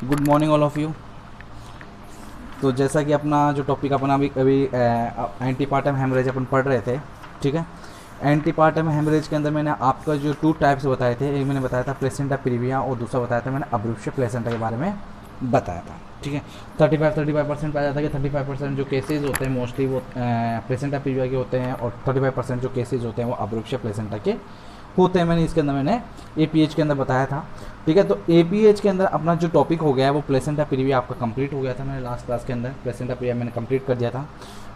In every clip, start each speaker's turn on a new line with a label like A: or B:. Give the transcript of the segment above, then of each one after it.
A: Good morning all of you. तो जैसा कि अपना जो टॉपिक अपना अभी अभी एंटीपार्टम हेमरेज अपन पढ़ रहे थे, ठीक है। एंटीपार्टम हेमरेज के अंदर मैंने आपका जो 2 टाइप्स बताए थे, एक मैंने बताया था प्लेसेंटा प्रीविया और दूसरा बताया था मैंने अब्रूशिया प्लेसेंटा के बारे में बताया था, ठीक है। 35% पाया जाता है कि 35% जो केसेज होते हैं मोस्टली वो प्लेसेंटा प्रीविया के होते हैं और 35% जो केसेज होते हैं वो अब्रूशिया प्लेसेंटा के होते हैं। इसके अंदर मैंने एपीएच के अंदर बताया था, ठीक है। तो एपीएच के अंदर अपना जो टॉपिक हो गया है वो प्लेसेंटा प्रीविया आपका कंप्लीट हो गया था। मैंने लास्ट क्लास के अंदर प्लेसेंटा प्रीविया मैंने कंप्लीट कर दिया था।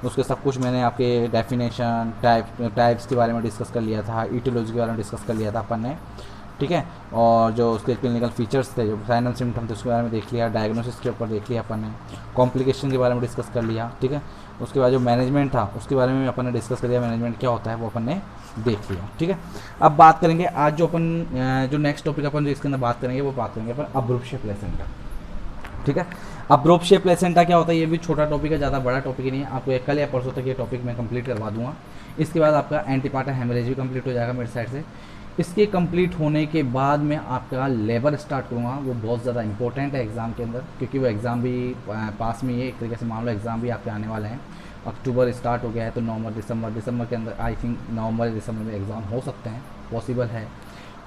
A: उसके सब कुछ मैंने आपके डेफिनेशन टाइप्स के बारे में डिस्कस कर लिया था, ईटियोलॉजी के बारे में डिस्कस कर लिया था अपन ने, ठीक है। और जो उसके क्लिनिकल फीचर्स थे, जो साइन एंड सिम्टम थे, उसके बारे में देख लिया। डायग्नोसिस के ऊपर देख लिया अपन ने। कॉम्प्लिकेशन के बारे में डिस्कस कर लिया, ठीक है। उसके बाद जो मैनेजमेंट था उसके बारे में अपन ने डिस्कस कर लिया। मैनेजमेंट क्या होता है वो अपन ने देख लिया, ठीक है। अब बात करेंगे आज जो अपन जो नेक्स्ट टॉपिक अपन जो इसके अंदर बात करेंगे वो बात करेंगे अपन अब्रूशिया प्लेसेंटा, ठीक है। अब्रूशिया प्लेसेंटा क्या होता है, ये भी छोटा टॉपिक है, ज़्यादा बड़ा टॉपिक ही नहीं है। आपको कल या परसों तक ये टॉपिक मैं कंप्लीट करवा दूंगा। इसके बाद आपका एंटीपार्टम हेमरेज भी कंप्लीट हो जाएगा मेरे साइड से। इसके कंप्लीट होने के बाद मैं आपका लेबर स्टार्ट करूँगा। वो बहुत ज़्यादा इंपॉर्टेंट है एग्ज़ाम के अंदर, क्योंकि वो एग्ज़ाम भी पास में ही है एक तरीके से। मान लो एग्ज़ाम भी आपके आने वाले हैं, अक्टूबर स्टार्ट हो गया है तो नवंबर दिसंबर के अंदर आई थिंक नवंबर दिसंबर में एग्ज़ाम हो सकते हैं, पॉसिबल है।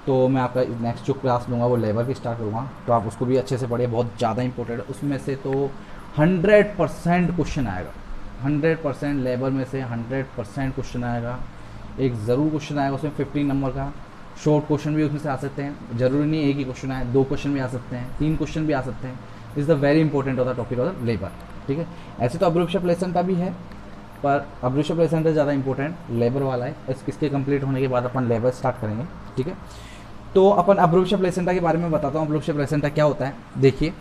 A: तो मैं आपका नेक्स्ट जो क्लास लूँगा वो लेबर की स्टार्ट करूँगा, तो आप उसको भी अच्छे से पढ़िए, बहुत ज़्यादा इंपॉर्टेंट है। उसमें से तो 100% क्वेश्चन आएगा, 100% लेबर में से 100% क्वेश्चन आएगा। एक ज़रूर क्वेश्चन आएगा उसमें 15 नंबर का। शॉर्ट क्वेश्चन भी उसमें से आ सकते हैं, ज़रूरी नहीं एक ही क्वेश्चन आए, 2 क्वेश्चन भी आ सकते हैं, 3 क्वेश्चन भी आ सकते हैं। Is the very important of the topic of the labour, ठीक है। ऐसे तो अब्रूशिया प्लेसेंटा भी है, पर अब्रूशिया प्लेसेंटा ज़्यादा इंपॉर्टेंट लेबर वाला है। इसके कंप्लीट होने के बाद अपन लेबर स्टार्ट करेंगे, ठीक है। तो अपन अब्रूशिया प्लेसेंटा के बारे में बताता हूँ। अब्रूशिया प्लेसेंटा क्या होता है, देखिए।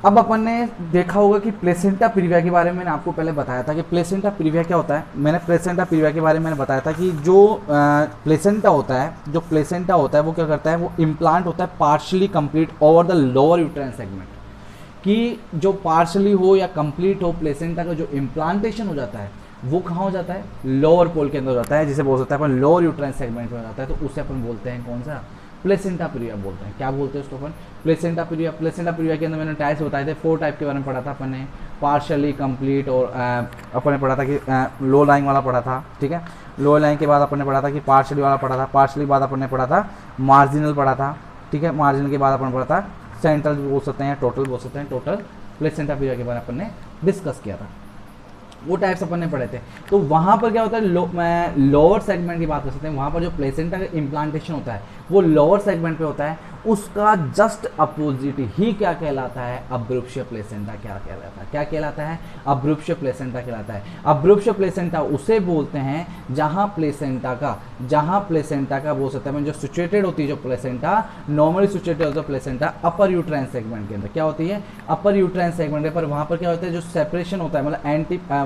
A: अब अपन ने देखा होगा कि प्लेसेंटा प्रीविया के बारे में मैंने आपको पहले बताया था कि प्लेसेंटा प्रीविया क्या होता है। मैंने प्लेसेंटा प्रीविया के बारे में मैंने बताया था कि जो प्लेसेंटा होता है, जो प्लेसेंटा होता है वो क्या करता है, वो इम्प्लांट होता है partially complete over the lower uterine segment. कि जो पार्शली हो या कंप्लीट हो, प्लेसेंटा का जो इम्प्लांटेशन हो जाता है वो कहाँ हो जाता है, लोअर पोल के अंदर हो जाता है, जिसे बोल सकते हैं अपन लोअर यूट्राइन सेगमेंट में हो जाता है। तो उसे अपन बोलते हैं कौन सा, प्लेसेंटा प्रीविया बोलते हैं। क्या बोलते हैं उसको अपन, प्लेसेंटा प्रीविया। प्लेसेंटा प्रीविया के अंदर मैंने टाइप्स बताए थे, 4 टाइप के बारे में पढ़ा था अपन ने। पार्शली कंप्लीट, और अपन ने पढ़ा था कि लो लाइन वाला पढ़ा था, ठीक है। लो लाइन के बाद अपन ने पढ़ा था कि पार्शली वाला पढ़ा था। पार्शली के बाद अपन ने पढ़ा था मार्जिनल पढ़ा था, ठीक है। मार्जिनल के बाद अपन पढ़ा था सेंट्रल बोल सकते हैं, टोटल बोल सकते हैं। टोटल प्लेसेंटा प्रीविया के बारे में अपन ने डिस्कस किया था, वो टाइप्स अपन ने पढ़े थे। तो वहाँ पर क्या होता है, लोअर सेगमेंट की बात कर सकते हैं। वहाँ पर जो प्लेसेंटा का इम्प्लांटेशन होता है वो लोअर सेगमेंट पे होता है। उसका जस्ट अपोजिट ही क्या कहलाता है, अब्रूशिया प्लेसेंटा क्या कहलाता है। क्या कहलाता है, अब्रूशिया प्लेसेंटा कहलाता है। अब्रूशिया प्लेसेंटा उसे बोलते हैं जहाँ प्लेसेंटा का बोल सकते हैं जो सिचुएटेड होती है, जो प्लेसेंटा नॉर्मली सिचुएटेड होता है प्लेसेंटा अपर यूट्राइन सेगमेंट के अंदर। क्या होती है, अपर यूट्राइन सेगमेंट पर। वहाँ पर क्या होता है, जो सेपरेशन होता है, मतलब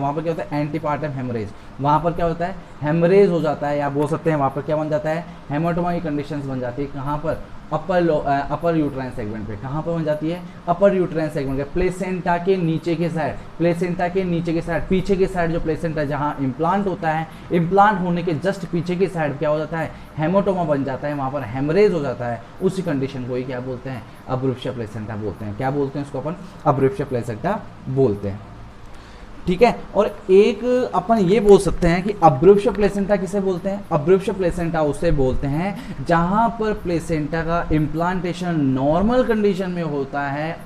A: वहाँ पर क्या होता है, एंटीपार्टम हेमरेज। वहाँ पर क्या होता है, हेमरेज हो जाता है, या बोल सकते हैं वहाँ पर क्या बन जाता है, हेमाटोमा की कंडीशंस बन जाती है। कहाँ पर, अपर यूट्राइन सेगमेंट पे। कहाँ पर बन जाती है, अपर यूट्राइन सेगमेंट पे, प्लेसेंटा के नीचे के साइड। प्लेसेंटा के नीचे के साइड, पीछे के साइड जो प्लेसेंटा जहाँ इम्प्लांट होता है, इम्प्लांट होने के जस्ट पीछे की साइड क्या हो जाता है, हेमाटोमा बन जाता है, वहाँ पर हेमरेज हो जाता है। उसी कंडीशन को ही क्या बोलते हैं, अब्रूशिया प्लेसेंटा बोलते हैं। क्या बोलते हैं उसको अपन, अब्रूशिया प्लेसेंटा बोलते हैं, ठीक है। और एक अपन ये बोल सकते हैं कि अब्रूशिया प्लेसेंटा किसे बोलते हैं, अब्रूशिया प्लेसेंटा उसे बोलते हैं जहां पर प्लेसेंटा का इम्प्लांटेशन नॉर्मल कंडीशन में होता है,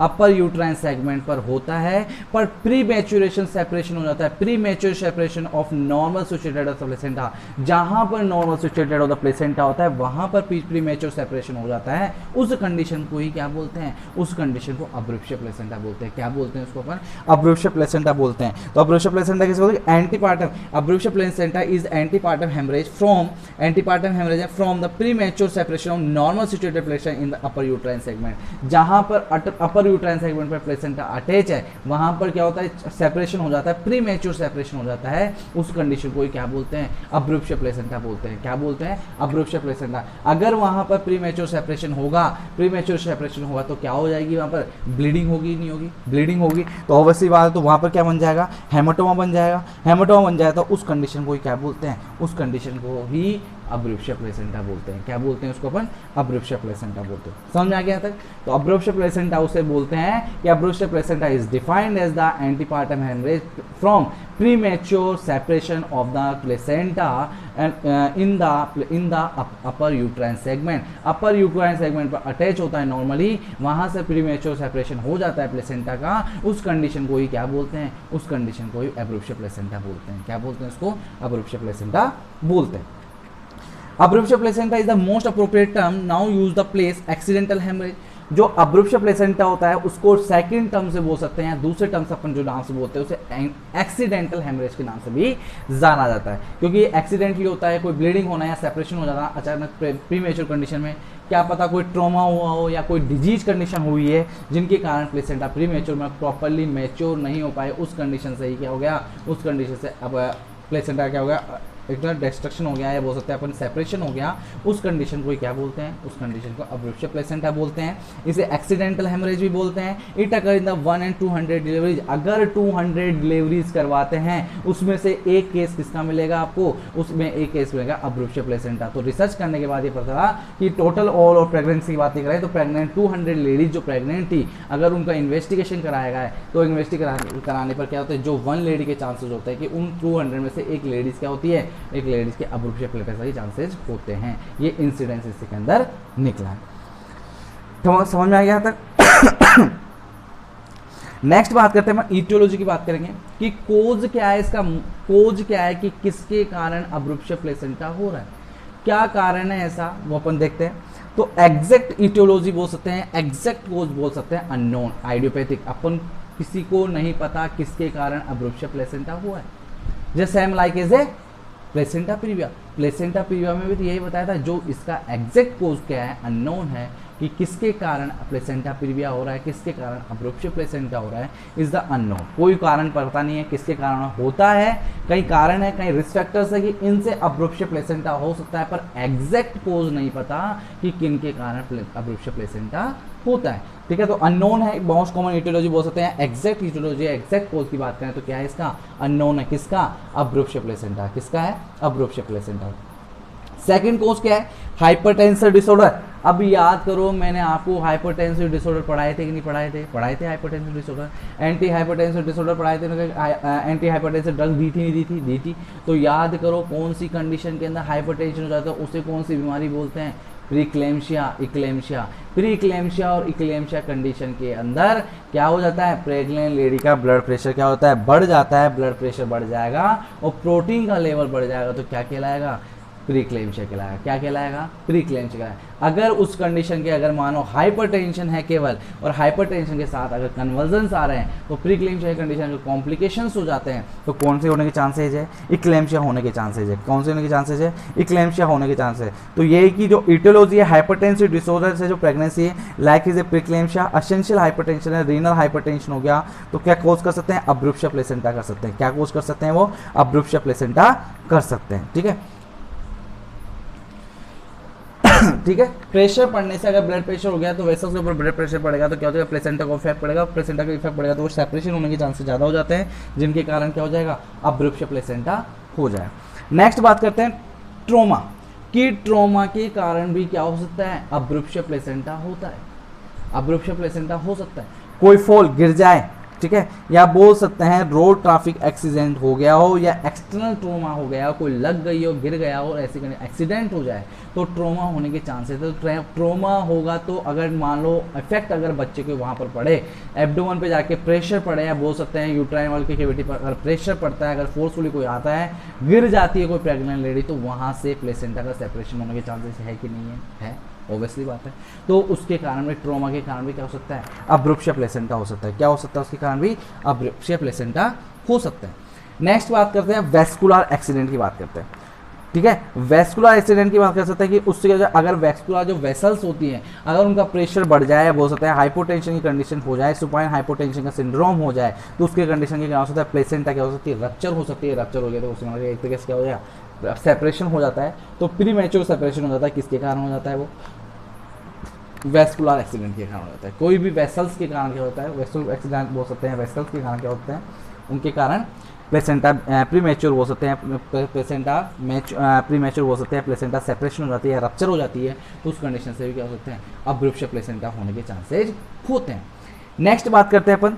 A: अपर यूट्राइन सेगमेंट पर होता है, पर प्री मैच्योरेशन सेपरेशन हो जाता है, pre mature separation of normal situated of the placenta. जहां पर normal situated of the placenta होता है वहां पर प्री मैच्योर सेपरेशन हो जाता है। उस कंडीशन को ही क्या बोलते हैं, उस कंडीशन को अब्रूशिया प्लेसेंटा बोलते हैं। क्या बोलते हैं उसको अपन, अब्रूशिया प्लेसेंटा बोलते हैं। तो अब्रूशिया प्लेसेंटा किसे बोलते हैं, antepartum. Abruptio placenta is antepartum haemorrhage from the premature separation of normal situated placenta in the upper uterine segment. जहां पर अपर यूट्राइन सेगमेंट पर प्लेसेंटा अटैच है वहां पर क्या होता है, सेपरेशन हो जाता है, प्रीमैच्योर सेपरेशन हो जाता है। उस कंडीशन को ही क्या बोलते हैं, अब्रूशिया प्लेसेंटा बोलते हैं। क्या बोलते हैं, अब्रूशिया प्लेसेंटा। अगर वहां पर प्रीमैच्योर सेपरेशन होगा तो क्या हो जाएगी, वहां पर ब्लीडिंग होगी, नहीं होगी, ब्लीडिंग होगी। तो ऑब्वियसली बात है, तो वहाँ पर क्या बन जाएगा, हेमाटोमा बन जाएगा। हेमाटोमा बन जाएगा तो उस कंडीशन को ही क्या बोलते हैं, उस कंडीशन को ही अब्रूप्शिया प्लेसेंटा बोलते हैं। क्या बोलते हैं उसको अपन? अब्रूप्शिया प्लेसेंटा बोलते हैं। समझ में आ गया तक? तो अब्रूप्शिया प्लेसेंटा उसे बोलते हैं कि abruptio placenta is defined as the antepartum haemorrhage from premature separation of the placenta in the upper uterine segment. Upper uterine segment पर अटैच होता है नॉर्मली, वहां से प्रीमेच्योर सेपरेशन हो जाता है प्लेसेंटा का, उस कंडीशन को ही क्या बोलते हैं? उस कंडीशन को ही अब्रूप्शिया प्लेसेंटा बोलते हैं। क्या बोलते हैं उसको? अब्रूप्शिया प्लेसेंटा बोलते हैं। Abruptio placenta is the most appropriate term now use the place accidental haemorrhage. जो अब्रूप्शिया प्लेसेंटा होता है उसको सेकंड टर्म से बोल सकते हैं, दूसरे टर्म से अपन जो नाम से बोलते हैं उसे एक्सीडेंटल हेमरेज के नाम से भी जाना जाता है, क्योंकि एक्सीडेंटली होता है, कोई ब्लीडिंग होना या सेपरेशन हो जाना अचानक प्रीमेच्योर कंडीशन में, क्या पता कोई ट्रॉमा हुआ हो या कोई डिजीज कंडीशन हुई है जिनके कारण प्लेसेंटा प्रीमेच्योर में प्रॉपरली मैच्योर नहीं हो पाए, उस कंडीशन से ही क्या हो गया? उस कंडीशन से अब प्लेसेंटा क्या हो गया? एक तरह डिस्ट्रक्शन हो गया या बोल सकते हैं अपन सेपरेशन हो गया, उस कंडीशन को क्या बोलते हैं? उस कंडीशन को अब्रूप्शिया प्लेसेंटा बोलते हैं। इसे एक्सीडेंटल हेमरेज भी बोलते हैं। It occur in the 1 and 200 deliveries. अगर 200 डिलीवरीज करवाते हैं उसमें से एक केस किसका मिलेगा आपको? उसमें एक केस मिलेगा अब्रूप्शिया प्लेसेंटा। तो रिसर्च करने के बाद ये पता चला कि टोटल ऑल और प्रेगनेंसी की बात करें तो प्रेगनेंट 200 लेडीज जो प्रेगनेंट थी, अगर उनका इन्वेस्टिगेशन कराया गया है तो इन्वेस्टिगेशन कराने पर क्या होता है? जो 1 लेडी के चांसेस होते हैं कि उन 200 में से एक लेडीज क्या होती है? एक लेडीज के अब्रूप्शिया प्लेसेंटा के चांसेस होते हैं। ये इंसिडेंस इसके अंदर निकला है। तो समझ में आ गया तक? नेक्स्ट बात करते हैं, ईटियोलॉजी की बात करेंगे कि कोज क्या है इसका? कोज क्या है कि किसके कारण अब्रूप्शिया प्लेसेंटा हो रहा है, क्या कारण है ऐसा, वो अपन देखते हैं। तो एग्जैक्ट ईटियोलॉजी बोल सकते हैं, एग्जैक्ट कोज बोल सकते हैं अननोन। आइडियोपैथिक, अपन किसी को नहीं पता किसके कारण अब्रूप्शिया प्लेसेंटा हुआ है। Just same like as a placenta previa. Placenta previa में भी यही बताया था, जो इसका एग्जैक्ट कोज क्या है, अननोन है कि किसके कारण प्लेसेंटा प्रीविया हो रहा है, किसके कारण अब्रूप्शिया प्लेसेंटा हो रहा है, इज द अननोन। कोई कारण पता नहीं है किसके कारण होता है, कई कारण है, कई रिस्क फैक्टर्स है कि इनसे अब्रूप्शिया प्लेसेंटा हो सकता है, पर एग्जैक्ट कोज नहीं पता कि किन के कारण अब्रूप्शिया प्लेसेंटा होता है। ठीक है, तो अननोन है, मोस्ट कॉमन ईटियोलॉजी बोल सकते हैं। एग्जैक्ट ईटियोलॉजी, एग्जैक्ट कोज की बात करें तो क्या है इसका? अननोन है। किसका? अब्रूप्शिया प्लेसेंटा। किसका है? अब्रूप्शिया प्लेसेंटा। सेकंड कोज क्या है? Hypertensive disorder. अब याद करो, मैंने आपको हाइपरटेंसिव डिसऑर्डर पढ़ाए थे कि नहीं पढ़ाए थे? पढ़ाए थे hypertensive disorder, anti hypertensive disorder पढ़ाए थे। एंटी हाइपरटेंसिव ड्रग दी थी नहीं दी थी? दी थी। तो याद करो कौन सी कंडीशन के अंदर हाइपरटेंशन हो जाता है, उसे कौन सी बीमारी बोलते हैं? प्रीक्लेम्शिया, इक्लेम्शिया। प्रीक्लेम्शिया और इक्लेम्शिया कंडीशन के अंदर क्या हो जाता है? प्रेग्नेंट लेडी का ब्लड प्रेशर क्या होता है? बढ़ जाता है। ब्लड प्रेशर बढ़ जाएगा और प्रोटीन का लेवल बढ़ जाएगा तो क्या कहलाएगा? प्रीक्लेम्शिया कहलाएगा। क्या कहलाएगा? प्रीक्लेम्शिया कहलाएगा। अगर उस कंडीशन के अगर मानो हाइपरटेंशन है केवल, और हाइपरटेंशन के साथ अगर कन्वर्जन्स आ रहे हैं तो प्रीक्लेम्शिया कंडीशन के कॉम्प्लिकेशंस हो जाते हैं, तो कौन से होने के चांसेज है? इक्लेम्शिया होने के चांसेज है। कौन से होने के चांसेज है? इक्लेम्शिया होने के चांसेस है। तो ये कि जो ईटियोलॉजी है, हाइपरटेंसिव डिसऑर्डर से जो प्रेगनेंसी है, like is a preeclampsia, essential hypertension है, रीनल हाइपरटेंशन हो गया, तो क्या कोज कर सकते हैं? अब्रूप्शिया प्लेसेंटा कर सकते हैं। क्या कोज कर सकते हैं वो? अब्रूप्शिया प्लेसेंटा कर सकते हैं। ठीक है, ठीक है। प्रेशर पड़ने से, अगर ब्लड प्रेशर हो गया तो वेसल्स के ऊपर ब्लड प्रेशर पड़ेगा तो क्या हो जाएगा? प्लेसेंटा को इफेक्ट पड़ेगा। प्लेसेंटा का इफेक्ट पड़ेगा तो वो सेपरेशन होने के चांसेस ज़्यादा हो जाते हैं, जिनके कारण क्या हो जाएगा? अब्रूप्शिया प्लेसेंटा हो जाए। नेक्स्ट बात करते हैं ट्रोमा कि ट्रोमा के कारण भी क्या हो सकता है? अब्रूप्शिया प्लेसेंटा होता है। अब्रूप्शिया प्लेसेंटा हो सकता है, कोई फॉल गिर जाए, ठीक है, या बोल सकते हैं रोड ट्रैफिक एक्सीडेंट हो गया हो या एक्सटर्नल ट्रोमा हो गया हो, कोई लग गई हो, गिर गया हो, ऐसे एक्सीडेंट हो जाए तो ट्रोमा होने के चांसेस है। तो ट्रोमा होगा तो अगर मान लो इफेक्ट अगर बच्चे के वहाँ पर पड़े, एब्डोमेन पे जाके प्रेशर पड़े, या बोल सकते हैं यूट्राइन वाल की कैविटी पर अगर प्रेशर पड़ता है, अगर फोर्सफुली कोई आता है, गिर जाती है कोई प्रेग्नेंट लेडी, तो वहाँ से प्लेसेंटा का सेपरेशन होने के चांसेस है कि नहीं है? ऑब्वियसली बात है। तो उसके कारण भी, ट्रोमा के कारण भी क्या हो सकता है? अब्रूप्शिया प्लेसेंटा हो सकता है। क्या हो सकता है? उसके कारण भी अब्रूप्शिया प्लेसेंटा हो सकता है। नेक्स्ट बात करते हैं वेस्कुलर एक्सीडेंट की बात करते हैं। ठीक है, वेस्कुलर एक्सीडेंट की बात कर सकते हैं कि उससे अगर वेस्कुलर जो वेसल्स होती हैं, अगर उनका प्रेशर बढ़ जाए, बोल सकते हैं हाइपोटेंशन की कंडीशन हो जाए, सुपाइन हाइपोटेंशन का सिंड्रोम हो जाए, तो उसके कंडीशन के क्या हो सकता है? प्लेसेंटा क्या हो सकती है? रप्चर हो सकती है। रप्चर हो गया तो उसमें एक तरीके से क्या हो जाएगा? सेपरेशन हो जाता है। तो प्रीमेच्योर सेपरेशन हो जाता है। किसके कारण हो जाता है? वो वेस्कुलर एक्सीडेंट के कारण हो जाता है। कोई भी वेसल्स के कारण क्या होता है? वेस्कुलर एक्सीडेंट बोल सकते हैं, वेसल्स के कारण क्या होता है? उनके कारण प्लेसेंटा प्री मैच्योर हो सकते हैं, प्लेसेंटा प्री मैच्योर हो सकते हैं, प्लेसेंटा सेपरेशन हो जाती है, रप्चर हो जाती है, तो उस कंडीशन से भी क्या हो सकते हैं, अब्रूप्शन प्लेसेंटा होने के चांसेज होते हैं। नेक्स्ट बात करते हैं अपन,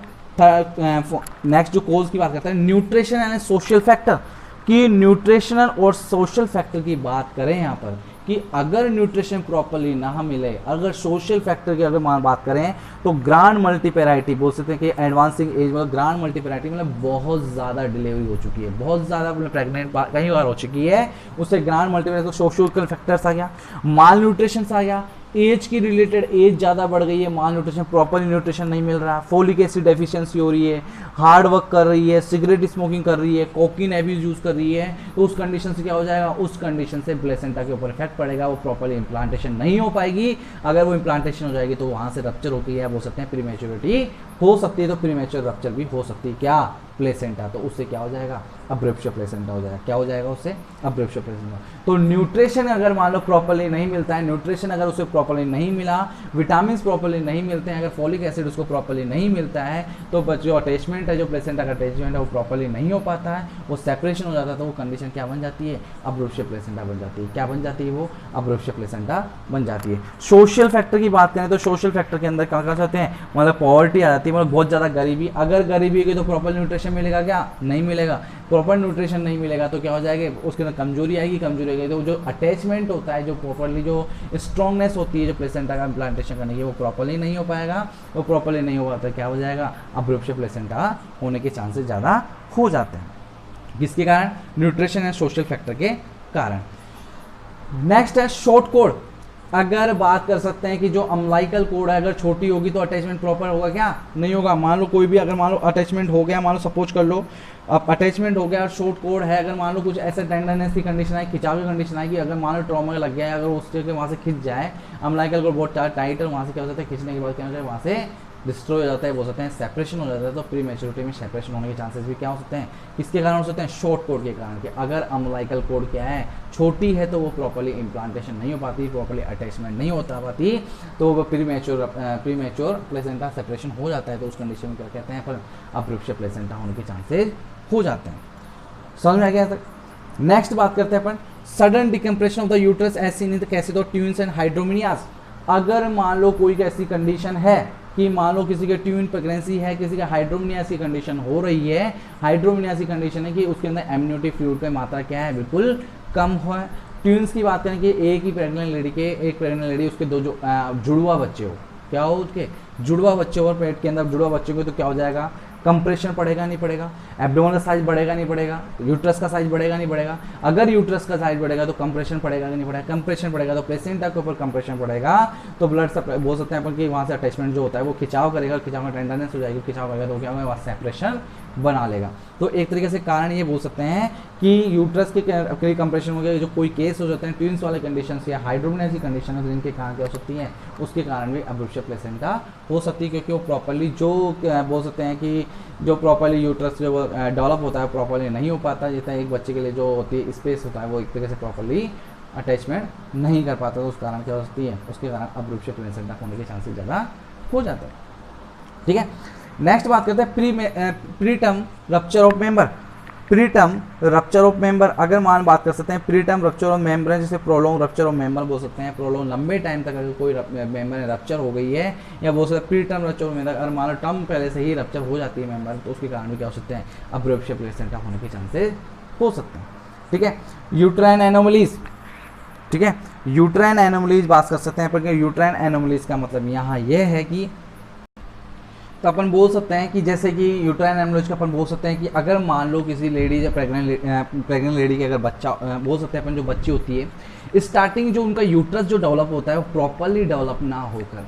A: नेक्स्ट जो कोज की बात करते हैं, न्यूट्रिशन एंड सोशल फैक्टर, कि न्यूट्रिशनल और सोशल फैक्टर की बात करें यहाँ पर, कि अगर न्यूट्रिशन प्रॉपर्ली ना मिले, अगर सोशल फैक्टर की अगर बात करें तो ग्रांड मल्टीपेराइटी बोल सकते हैं कि एडवांसिंग एज मतलब ग्रांड मल्टीपेराइटी मतलब बहुत ज़्यादा डिलीवरी हो चुकी है, बहुत ज़्यादा मतलब प्रेग्नेंट कई बार हो चुकी है, उससे ग्रांड मल्टीपेराइटी तो सोशल फैक्टर्स आ गया, माल न्यूट्रिशन आ गया, एज की रिलेटेड एज ज़्यादा बढ़ गई है, माल न्यूट्रिशन प्रॉपर न्यूट्रिशन नहीं मिल रहा, फोलिक एसिड डेफिशिएंसी हो रही है, हार्ड वर्क कर रही है, सिगरेट स्मोकिंग कर रही है, कोकीन एब्यूज यूज़ कर रही है, तो उस कंडीशन से क्या हो जाएगा, उस कंडीशन से प्लेसेंटा के ऊपर इफेक्ट पड़ेगा, वो प्रॉपर्ली इम्प्लांटेशन नहीं हो पाएगी, अगर वो इम्प्लांटेशन हो जाएगी तो वहाँ से रप्चर होती है, बोल सकते हैं प्रीमेच्योरिटी हो सकती है, तो प्रीमेच्योर रप्चर भी हो सकती है क्या, प्लेसेंटा, तो उससे क्या हो जाएगा, अब्रप्शन प्लेसेंटा हो जाएगा, क्या हो जाएगा उससे, अब्रप्शन प्लेसेंटा। तो न्यूट्रिशन अगर मान लो प्रॉपर्ली नहीं मिलता है, न्यूट्रिशन अगर उसे प्रॉपर्ली नहीं मिला, विटामिन प्रॉपर्ली नहीं मिलते हैं, अगर फॉलिक एसिड उसको प्रॉपर्ली नहीं मिलता है, तो जो अटैचमेंट है, जो प्लेसेंटा का अटैचमेंट है वो प्रॉपर्ली नहीं हो पाता है, वो सेपरेशन हो जाता है, तो वो कंडीशन क्या बन जाती है, अब्रप्शन प्लेसेंटा बन जाती है, क्या बन जाती है वो, अब्रप्शन प्लेसेंटा बन जाती है। सोशल फैक्टर की बात करें तो सोशल फैक्टर के अंदर क्या चाहते हैं, मतलब पॉवर्टी आ जाती है, मतलब बहुत ज़्यादा गरीबी, अगर गरीबी है तो प्रॉपर न्यूट्रिशन मिलेगा क्या, नहीं मिलेगा, प्रॉपर न्यूट्रिशन नहीं मिलेगा तो क्या हो जाएगा, उसके अंदर कमजोरी आएगी, कमजोरी आएगी तो जो अटैचमेंट होता है, जो प्रॉपर्ली जो स्ट्रॉन्गनेस होती है जो प्लेसेंटा का इम्प्लांटेशन करने की, वो प्रॉपर्ली नहीं हो पाएगा, वो प्रॉपर्ली नहीं हो पाता, क्या हो जाएगा, अब्रप्शन प्लेसेंटा होने के चांसेस ज़्यादा हो जाते हैं, किसके कारण, न्यूट्रिशन एंड सोशल फैक्टर के कारण। नेक्स्ट है शॉर्ट कोड, अगर बात कर सकते हैं कि जो अम्लाइकल कोड है अगर छोटी होगी तो अटैचमेंट प्रॉपर होगा क्या, नहीं होगा। मान लो कोई भी अगर मान लो अटैचमेंट हो गया, मान लो सपोज कर लो अब अटैचमेंट हो गया और शॉर्ट कोड है, अगर मान लो कुछ ऐसे टेंडरनेस की कंडीशन है, खिंचाव की कंडीशन है कि अगर मान लो ट्रॉमा लग गया है, अगर उस जगह वहाँ से खिंच जाए, अम्लाइकल कोड बहुत टाइट है, वहाँ से क्या हो जाता है, खिंचने के बाद क्या हो जाए, वहाँ से डिस्ट्रॉय हो जाता है, बोल सकते हैं सेपरेशन हो जाता है, तो प्री मैच्योरिटी में सेपरेशन होने के चांसेस भी क्या हो सकते हैं, किसके कारण हो सकते हैं, शॉर्ट कोड के कारण, कि अगर अम्लाइकल कोड क्या है, छोटी है तो वो प्रॉपर्ली इम्प्लांटेशन नहीं हो पाती, प्रॉपर्ली अटैचमेंट नहीं होता पाती, तो वो प्री मैच्योर प्लेसेंटा सेपरेशन हो जाता है, तो उस कंडीशन में क्या कहते हैं, पर अब्रप्शन प्लेसेंटा होने के चांसेस हो जाते हैं। समझ में आ गया तक। नेक्स्ट बात करते हैं अपन sudden decompression of the uterus as seen in the cases of twins and hydramnios. अगर मान लो कोई ऐसी कंडीशन है कि मान लो किसी के ट्यून प्रेगनेंसी है, किसी का हाइड्रोमिनियास की कंडीशन हो रही है, हाइड्रोमिनियास की कंडीशन है कि उसके अंदर एमनियोटिक फ्लूइड की मात्रा क्या है, बिल्कुल कम है। ट्यून्स की बात करें कि एक ही प्रेग्नेंट लेडी के, एक प्रेग्नेंट लेडी उसके दो जो जुड़वा बच्चे हो, क्या हो उसके जुड़वा बच्चे और पेट के अंदर जुड़वा बच्चे को, तो क्या हो जाएगा, कंप्रेशन पड़ेगा नहीं पड़ेगा, एब्डोमेन का साइज बढ़ेगा नहीं बढ़ेगा, यूट्रस का साइज बढ़ेगा नहीं बढ़ेगा। अगर यूट्रस का साइज बढ़ेगा तो कंप्रेशन पड़ेगा नहीं पड़ेगा, कंप्रेशन पड़ेगा तो प्लेसेंटा के ऊपर कंप्रेशन पड़ेगा, तो ब्लड सप्लाई बोल सकते हैं अपन कि वहाँ से अटैचमेंट जो होता है वो खिंचाव करेगा, खिंचाव में टेंडरनेस हो जाएगी, खिंचाव करेगा तो क्या होगा, वहाँ सेपरेशन बना लेगा। तो एक तरीके से कारण ये बोल सकते हैं कि यूट्रस के कंप्रेशन हो गया, जो कोई केस हो जाते हैं ट्विंस वाले कंडीशन या हाइड्रोमिनियास की कंडीशन है, तो इनके कारण क्या हो सकती है, उसके कारण भी अब्रप्शन प्लेसेंटा हो सकती है, क्योंकि वो प्रॉपर्ली जो बोल सकते हैं कि जो प्रॉपर्ली यूट्रस जो डेवलप होता है प्रॉपर्ली नहीं हो पाता, जैसे एक बच्चे के लिए जो होती है स्पेस होता है वो एक तरीके से प्रॉपर्ली अटैचमेंट नहीं कर पाता, तो उस कारण क्या हो सकती है, उसके कारण अब्रप्शन प्लेसेंटा होने के चांसेस ज़्यादा हो जाते हैं। ठीक है, नेक्स्ट बात करते हैं preterm rupture of member. Preterm rupture of member, अगर मान बात कर सकते हैं प्रीटर्म रप्चर ऑफ मेंबर, जिसे प्रोलॉन्ग रप्चर ऑफ मेंबर बोल सकते हैं, प्रोलॉन्ग लंबे टाइम तक अगर कोई मेंबर रप्चर हो गई है, या बोल सकते हैं प्रीटर्म रप्चर ऑफ मेंबर, अगर मान लो टर्म पहले से ही रप्चर हो जाती है मेंबर, तो उसके कारण भी क्या हो सकते हैं, अब्रप्शन प्लेसेंटा होने के चांसेस हो सकते हैं। ठीक है, यूट्राइन एनोमलीज, ठीक है, यूट्राइन एनोमलीज बात कर सकते हैं, पर यूट्राइन एनोमलीज का मतलब यहाँ यह है कि तो अपन बोल सकते हैं कि जैसे कि यूट्राइन एनोमलीज का अपन बोल सकते हैं कि अगर मान लो किसी लेडी या प्रेग्नेंट लेडी के अगर बच्चा बोल सकते हैं अपन, जो बच्ची होती है स्टार्टिंग जो उनका यूट्रस जो डेवलप होता है वो प्रॉपर्ली डेवलप ना होकर,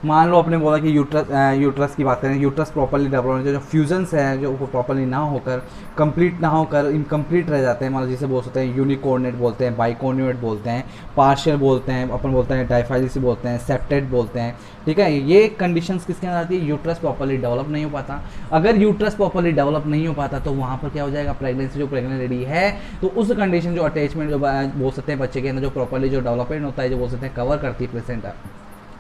A: मान लो आपने बोला कि यूट्रस की बात करें, यूट्रस प्रॉपर्ली डेवलप होने जो फ्यूजन्स हैं जो प्रॉपर्ली ना होकर, कंप्लीट ना होकर इनकम्प्लीट रह जाते हैं, मान लो जिसे बोल सकते हैं यूनिकोर्डिनेट बोलते हैं, बाइकोर्डिनेट बोलते हैं, पार्शियल बोलते हैं, अपन बोलते हैं डाइफाइजिस बोलते हैं, सेप्टेड बोलते हैं। ठीक है, ये कंडीशंस किसके अंदर आती है, यूट्रस प्रॉपर्ली डेवलप नहीं हो पाता। अगर यूट्रस प्रॉपर्ली डेवलप नहीं हो पाता तो वहाँ पर क्या हो जाएगा, प्रेगनेंसी जो प्रेग्नेंट लेडी है तो उस कंडीशन जो अटैचमेंट जो बोल सकते हैं बच्चे के अंदर जो प्रॉपर्ली जो डेवलपमेंट होता है, जो बोल सकते हैं कवर करती है प्लेसेंटा,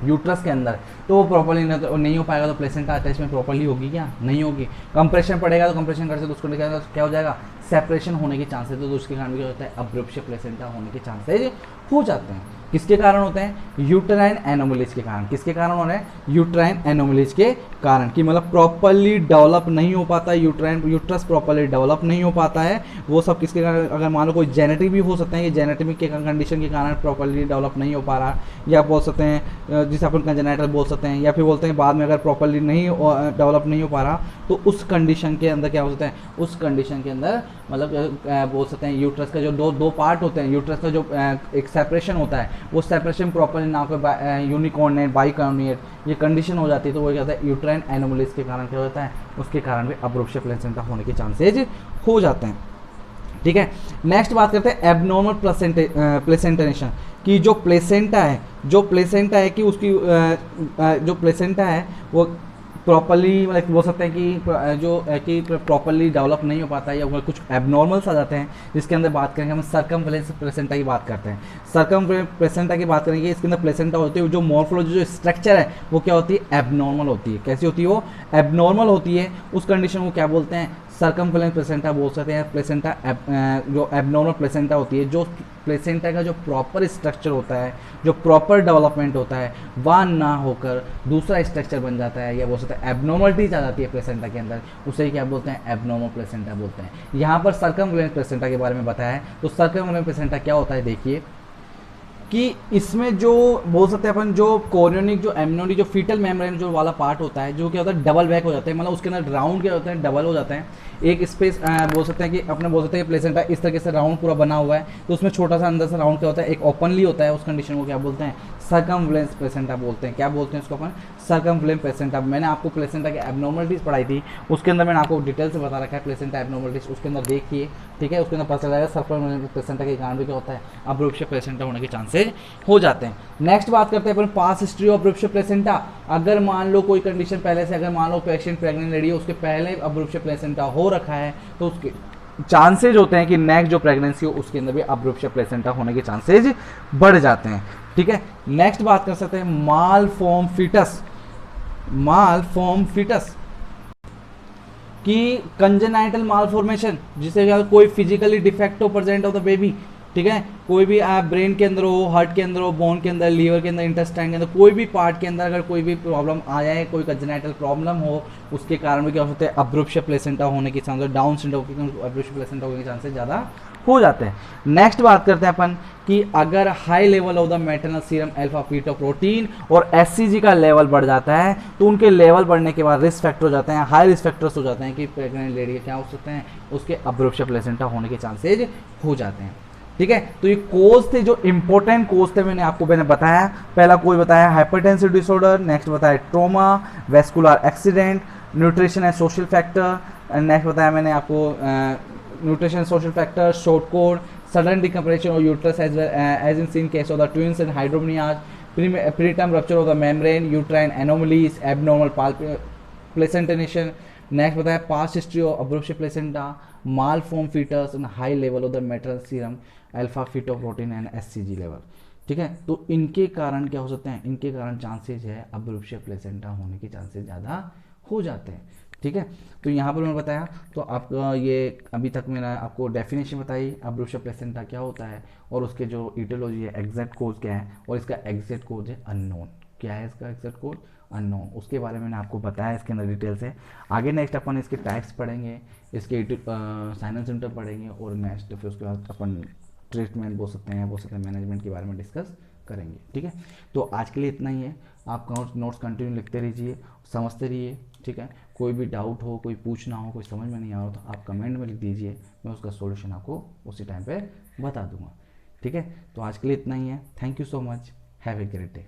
A: यूट्रस के अंदर, तो वो प्रॉपर्ली नहीं हो पाएगा, तो प्लेसेंटा अटैचमेंट प्रॉपर्ली होगी क्या, नहीं होगी। कंप्रेशन पड़ेगा तो कंप्रेशन कर से तो उसको क्या हो जाएगा, सेपरेशन होने के चांसेस, तो उसके कारण क्या होता है, अब्रूप्शन प्लेसेंटा होने के चांसेस हो जाते हैं। किसके कारण होते हैं, यूटेराइन एनोमलीज के कारण। किसके कारण हो रहे हैं, यूटेराइन एनोमलीज के कारण, कि मतलब प्रॉपर्ली डेवलप नहीं हो पाता है यूट्रस प्रॉपर्ली डेवलप नहीं हो पाता है। वो सब किसके कारण, अगर मान लो कोई जेनेटिक भी हो सकते हैं कि जेनेटिक के कंडीशन के कारण प्रॉपर्ली डेवलप नहीं हो पा रहा, या बोल सकते हैं जिसे अपन कंजेनाइटल बोल सकते हैं, या फिर बोलते हैं बाद में अगर प्रॉपर्ली नहीं डेवलप नहीं हो पा रहा, तो उस कंडीशन के अंदर क्या हो सकता है, उस कंडीशन के अंदर मतलब बोल सकते हैं यूट्रस का जो दो पार्ट होते हैं, यूट्रस का जो एक सेपरेशन होता है, वो सेपरेशन प्रॉपर्ली ना हो, यूनिकॉर्डिनेट बाइकॉर्डिनेट ये कंडीशन हो जाती है, तो वो क्या होता है, यूट्राइन एनोमलीज के कारण क्या होता है, उसके कारण भी अब्रूप्शन प्लेसेंटा होने के चांसेज हो जाते हैं। ठीक है, नेक्स्ट बात करते हैं एबनॉर्मल प्लेसेंटेशन, कि जो प्लेसेंटा है कि उसकी जो प्लेसेंटा है वो प्रॉपर्ली मतलब बोल सकते हैं कि जो है कि प्रॉपर्ली डेवलप नहीं हो पाता है, या कुछ एबनॉर्मल्स आ जाते हैं, जिसके अंदर बात करेंगे हम सर्कमफ्लेक्स प्लेसेंटा की बात करते हैं। सर्कमफ्लेक्स प्लेसेंटा की बात करेंगे, इसके अंदर प्लेसेंटा होती है, जो मॉर्फोलॉजी जो स्ट्रक्चर है वो क्या होती है, एबनॉर्मल होती है। कैसी होती है वो, एबनॉर्मल होती है। उस कंडीशन को क्या बोलते हैं, सर्कमफ्लेक्स प्लेसेंटा बोल सकते हैं। प्लेसेंटा जो एबनॉर्मल प्लेसेंटा होती है, जो प्लेसेंटा का जो प्रॉपर स्ट्रक्चर होता है, जो प्रॉपर डेवलपमेंट होता है, वह ना होकर दूसरा स्ट्रक्चर बन जाता है, या बोल सकते हैं एबनॉर्मलिटीज आ जाती है प्लेसेंटा के अंदर, उसे क्या बोलते हैं, एबनॉर्मल प्लेसेंटा बोलते हैं। यहाँ पर सर्कमफ्लेक्स प्लेसेंटा के बारे में बताया है, तो सर्कमफ्लेक्स प्लेसेंटा क्या होता है, देखिए कि इसमें जो बोल सकते हैं अपन, जो कोरियोनिक जो एमनियोनिक जो फीटल मेम्ब्रेन जो वाला पार्ट होता है, जो क्या होता है, डबल बैक हो जाता है, मतलब उसके अंदर राउंड क्या होता है, डबल हो जाता है। एक स्पेस बोल सकते हैं कि अपने बोल सकते हैं प्लेसेंटा इस तरीके से राउंड पूरा बना हुआ है, तो उसमें छोटा सा अंदर से राउंड क्या होता है, एक ओपनली होता है। उस कंडीशन को क्या बोलते हैं, सर्कमफ्लेक्स प्लेसेंटा बोलते हैं। क्या बोलते हैं उसको अपन, सर्कमफ्लेक्स प्लेसेंटा। मैंने आपको प्लेसेंटा की एबनॉर्मलिटीज पढ़ाई थी, उसके अंदर मैंने आपको डिटेल से बता रखा है प्लेसेंटा एबनॉर्मलिटीज, उसके अंदर देखिए, ठीक है, उसके अंदर पता चलेगा सर्कमफ्लेक्स प्लेसेंटा के कारण भी क्या होता है, अब्रूप्शन प्लेसेंटा होने के चांसेस हो जाते हैं। नेक्स्ट बात करते हैं अपन past history of abruption placenta. अगर मान लो कोई कंडीशन पहले से, अगर मान लो पेशेंट प्रेग्नेंट लेडी है, उसके पहले अब्रूप्शन प्लेसेंटा हो रखा है, तो उसके चांसेज होते हैं कि नेक्स्ट जो प्रेगनेंसी हो उसके अंदर भी अब्रूप्शन प्लेसेंटा होने के चांसेज बढ़ जाते हैं। ठीक है, नेक्स्ट बात कर सकते हैं मालफॉर्म फीटस। मालफॉर्म फीटस की कंजेनाइटल मालफॉर्मेशन, जिसे कोई फिजिकली डिफेक्ट हो प्रेजेंट ऑफ द बेबी, ठीक है, कोई भी आप ब्रेन के अंदर हो, हार्ट के अंदर हो, बोन के अंदर, लीवर के अंदर, इंटेस्टाइन के अंदर, कोई भी पार्ट के अंदर अगर कोई भी प्रॉब्लम आ जाए, कोई कंजेनाइटल प्रॉब्लम हो, उसके कारण भी क्या हो सकते हैं, अब्रूप्शन प्लेसेंटा होने के चांसेस, डाउन सिंड्रोम के अब्रूप्शन प्लेसेंटा होने के चांसेस ज़्यादा हो जाते हैं। नेक्स्ट बात करते हैं अपन कि अगर high level of the maternal serum alpha fetoprotein और एससीजी का लेवल बढ़ जाता है, तो उनके लेवल बढ़ने के बाद रिस्क फैक्टर हो जाते हैं, हाई रिस्क फैक्टर्स हो जाते हैं कि प्रेग्नेंट लेडी क्या हो सकते हैं, उसके अब्रूप्शन प्लेसेंटा होने के चांसेज हो जाते हैं। ठीक है, तो ये कोज थे, जो इंपॉर्टेंट कोज थे मैंने बताया। पहला कोज बताया हाइपरटेंसिव डिसऑर्डर, नेक्स्ट बताया trauma, vascular accident, nutrition and social factor, next बताया मैंने आपको nutrition social factor, short cord, sudden decompression of uterus as in seen case of the twins and hydramnios, preterm rupture of the membrane, uterine anomalies, abnormal placentation. Next बताया past history of abruption placenta, malformed foetus and high level of the maternal serum alpha fetoprotein and SCG level. ठीक है, तो इनके कारण क्या हो सकते हैं, इनके कारण चांसेज है अब्रूप्शन प्लेसेंटा होने के चांसेस ज़्यादा हो जाते हैं। ठीक है, तो यहाँ पर मैंने बताया, तो आपका ये अभी तक मैंने आपको डेफिनेशन बताई अब्रूप्शन प्लेसेंटा क्या होता है, और उसके जो इटियोलॉजी है, एग्जैक्ट कोज क्या है, और इसका एग्जैक्ट कोज है अननोन। क्या है इसका एग्जैक्ट कोज, अननोन। उसके बारे में मैंने आपको बताया इसके अंदर डिटेल से। आगे नेक्स्ट अपन इसके टाइप्स पढ़ेंगे, इसके साइन एंड सिम्पटम पढ़ेंगे, और नेक्स्ट फिर उसके बाद अपन ट्रीटमेंट बोल सकते हैं मैनेजमेंट के बारे में डिस्कस करेंगे। ठीक है, तो आज के लिए इतना ही है। आप नोट्स कंटिन्यू लिखते रहिए, समझते रहिए। ठीक है, कोई भी डाउट हो, कोई पूछना हो, कोई समझ में नहीं आ रहा तो आप कमेंट में लिख दीजिए, मैं उसका सॉल्यूशन आपको उसी टाइम पे बता दूंगा। ठीक है, तो आज के लिए इतना ही है। Thank you so much, have a great day.